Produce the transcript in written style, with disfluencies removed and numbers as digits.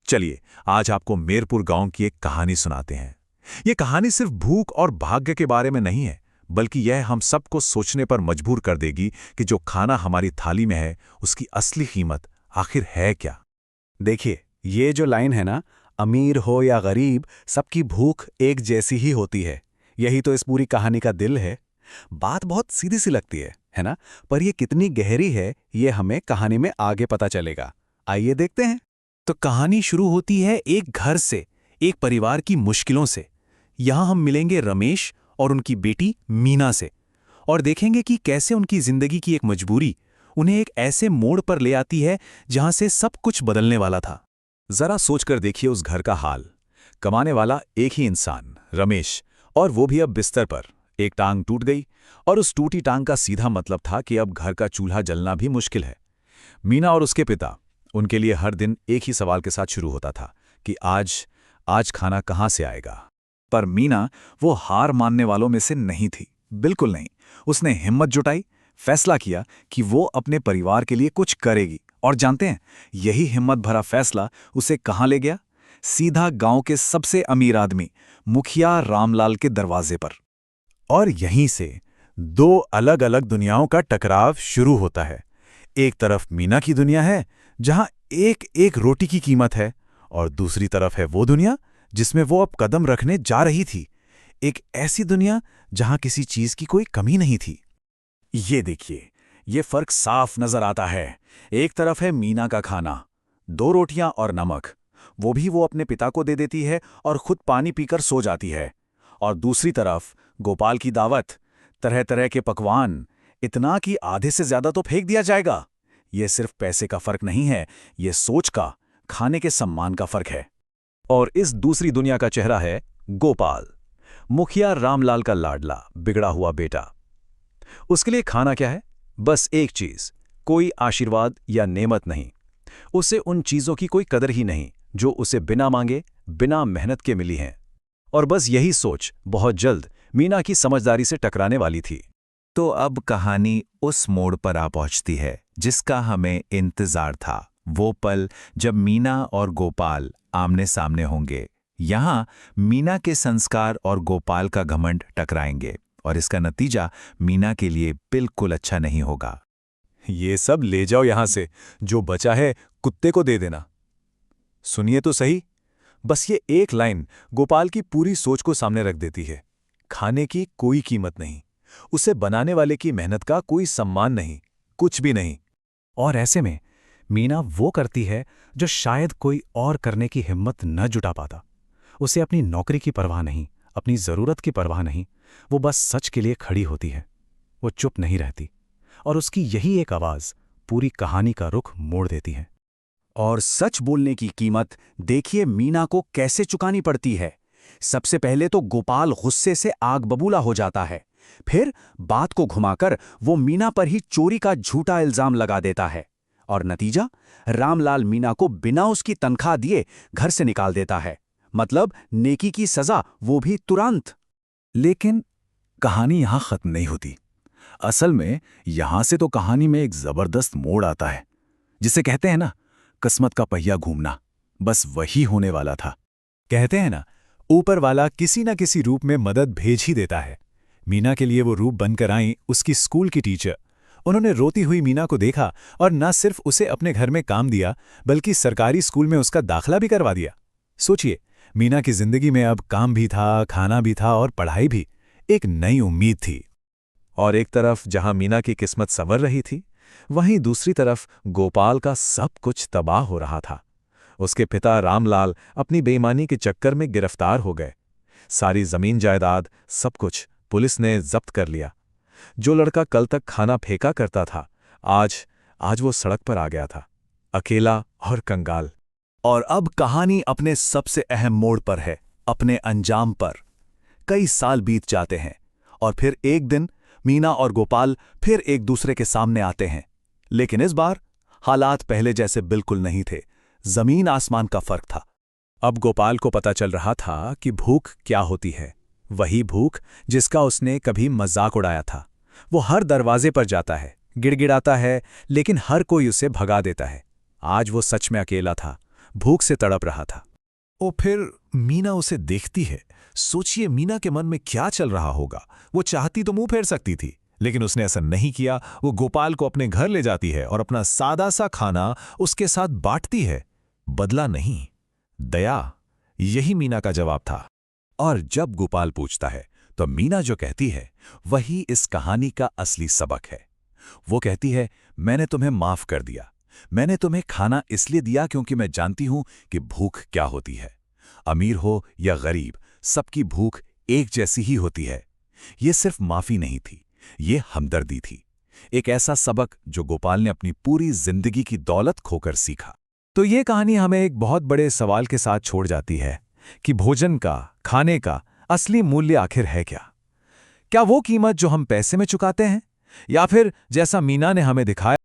चलिए, आज आपको मीरपुर गांव की एक कहानी सुनाते हैं। ये कहानी सिर्फ भूख और भाग्य के बारे में नहीं है, बल्कि यह हम सबको सोचने पर मजबूर कर देगी कि जो खाना हमारी थाली में है, उसकी असली कीमत आखिर है क्या। देखिए, ये जो लाइन है ना, अमीर हो या गरीब, सबकी भूख एक जैसी ही होती है। यही तो इस पूरी कहानी का दिल है। बात बहुत सीधी सी लगती है ना? पर ये कितनी गहरी है, ये हमें कहानी में आगे पता चलेगा। आइए देखते हैं। तो कहानी शुरू होती है एक घर से, एक परिवार की मुश्किलों से। यहां हम मिलेंगे रमेश और उनकी बेटी मीना से, और देखेंगे कि कैसे उनकी जिंदगी की एक मजबूरी उन्हें एक ऐसे मोड़ पर ले आती है जहां से सब कुछ बदलने वाला था। जरा सोचकर देखिए उस घर का हाल। कमाने वाला एक ही इंसान, रमेश, और वो भी अब बिस्तर पर। एक टांग टूट गई, और उस टूटी टांग का सीधा मतलब था कि अब घर का चूल्हा जलना भी मुश्किल है। मीना और उसके पिता, उनके लिए हर दिन एक ही सवाल के साथ शुरू होता था कि आज खाना कहाँ से आएगा। पर मीना वो हार मानने वालों में से नहीं थी, बिल्कुल नहीं। उसने हिम्मत जुटाई, फैसला किया कि वो अपने परिवार के लिए कुछ करेगी। और जानते हैं, यही हिम्मत भरा फैसला उसे कहाँ ले गया? सीधा गांव के सबसे अमीर आदमी मुखिया रामलाल के दरवाजे पर। और यहीं से दो अलग अलग दुनियाओं का टकराव शुरू होता है। एक तरफ मीना की दुनिया है, जहां एक एक रोटी की कीमत है, और दूसरी तरफ है वो दुनिया जिसमें वो अब कदम रखने जा रही थी। एक ऐसी दुनिया जहां किसी चीज की कोई कमी नहीं थी। ये देखिए, ये फर्क साफ नजर आता है। एक तरफ है मीना का खाना, 2 रोटियां और नमक, वो भी वो अपने पिता को दे देती है और खुद पानी पीकर सो जाती है। और दूसरी तरफ गोपाल की दावत, तरह तरह के पकवान, इतना कि आधे से ज्यादा तो फेंक दिया जाएगा। ये सिर्फ पैसे का फर्क नहीं है, ये सोच का, खाने के सम्मान का फर्क है। और इस दूसरी दुनिया का चेहरा है गोपाल, मुखिया रामलाल का लाडला बिगड़ा हुआ बेटा। उसके लिए खाना क्या है? बस एक चीज, कोई आशीर्वाद या नेमत नहीं। उसे उन चीजों की कोई कदर ही नहीं जो उसे बिना मांगे, बिना मेहनत के मिली हैं। और बस यही सोच बहुत जल्द मीना की समझदारी से टकराने वाली थी। तो अब कहानी उस मोड़ पर आ पहुंचती है जिसका हमें इंतजार था। वो पल जब मीना और गोपाल आमने सामने होंगे। यहां मीना के संस्कार और गोपाल का घमंड टकराएंगे, और इसका नतीजा मीना के लिए बिल्कुल अच्छा नहीं होगा। ये सब ले जाओ यहां से, जो बचा है कुत्ते को दे देना। सुनिए तो सही, बस ये एक लाइन गोपाल की पूरी सोच को सामने रख देती है। खाने की कोई कीमत नहीं, उसे बनाने वाले की मेहनत का कोई सम्मान नहीं, कुछ भी नहीं। और ऐसे में मीना वो करती है जो शायद कोई और करने की हिम्मत न जुटा पाता। उसे अपनी नौकरी की परवाह नहीं, अपनी जरूरत की परवाह नहीं, वो बस सच के लिए खड़ी होती है। वो चुप नहीं रहती, और उसकी यही एक आवाज पूरी कहानी का रुख मोड़ देती है। और सच बोलने की कीमत देखिए मीना को कैसे चुकानी पड़ती है। सबसे पहले तो गोपाल गुस्से से आग बबूला हो जाता है। फिर बात को घुमाकर वो मीना पर ही चोरी का झूठा इल्जाम लगा देता है, और नतीजा, रामलाल मीना को बिना उसकी तनख्वाह दिए घर से निकाल देता है। मतलब नेकी की सजा, वो भी तुरंत। लेकिन कहानी यहां खत्म नहीं होती। असल में यहां से तो कहानी में एक जबरदस्त मोड़ आता है, जिसे कहते हैं ना, किस्मत का पहिया घूमना। बस वही होने वाला था। कहते हैं ना, ऊपर वाला किसी न किसी रूप में मदद भेज ही देता है। मीना के लिए वो रूप बनकर आई उसकी स्कूल की टीचर। उन्होंने रोती हुई मीना को देखा, और न सिर्फ उसे अपने घर में काम दिया, बल्कि सरकारी स्कूल में उसका दाखला भी करवा दिया। सोचिए, मीना की जिंदगी में अब काम भी था, खाना भी था, और पढ़ाई भी। एक नई उम्मीद थी। और एक तरफ जहां मीना की किस्मत संवर रही थी, वहीं दूसरी तरफ गोपाल का सब कुछ तबाह हो रहा था। उसके पिता रामलाल अपनी बेईमानी के चक्कर में गिरफ्तार हो गए। सारी जमीन जायदाद, सब कुछ पुलिस ने जब्त कर लिया। जो लड़का कल तक खाना फेंका करता था, आज वो सड़क पर आ गया था, अकेला और कंगाल। और अब कहानी अपने सबसे अहम मोड़ पर है, अपने अंजाम पर। कई साल बीत जाते हैं, और फिर एक दिन मीना और गोपाल फिर एक दूसरे के सामने आते हैं। लेकिन इस बार हालात पहले जैसे बिल्कुल नहीं थे। जमीन आसमान का फर्क था। अब गोपाल को पता चल रहा था कि भूख क्या होती है। वही भूख जिसका उसने कभी मजाक उड़ाया था। वो हर दरवाजे पर जाता है, गिड़गिड़ाता है, लेकिन हर कोई उसे भगा देता है। आज वो सच में अकेला था, भूख से तड़प रहा था। और फिर मीना उसे देखती है। सोचिए मीना के मन में क्या चल रहा होगा। वो चाहती तो मुंह फेर सकती थी, लेकिन उसने ऐसा नहीं किया। वो गोपाल को अपने घर ले जाती है और अपना सादा सा खाना उसके साथ बांटती है। बदला नहीं, दया, यही मीना का जवाब था। और जब गोपाल पूछता है तो मीना जो कहती है वही इस कहानी का असली सबक है। वो कहती है, मैंने तुम्हें माफ कर दिया। मैंने तुम्हें खाना इसलिए दिया क्योंकि मैं जानती हूं कि भूख क्या होती है। अमीर हो या गरीब, सबकी भूख एक जैसी ही होती है। ये सिर्फ माफी नहीं थी, ये हमदर्दी थी। एक ऐसा सबक जो गोपाल ने अपनी पूरी जिंदगी की दौलत खोकर सीखा। तो ये कहानी हमें एक बहुत बड़े सवाल के साथ छोड़ जाती है कि भोजन का, खाने का असली मूल्य आखिर है क्या? क्या वो कीमत जो हम पैसे में चुकाते हैं, या फिर जैसा मीना ने हमें दिखाया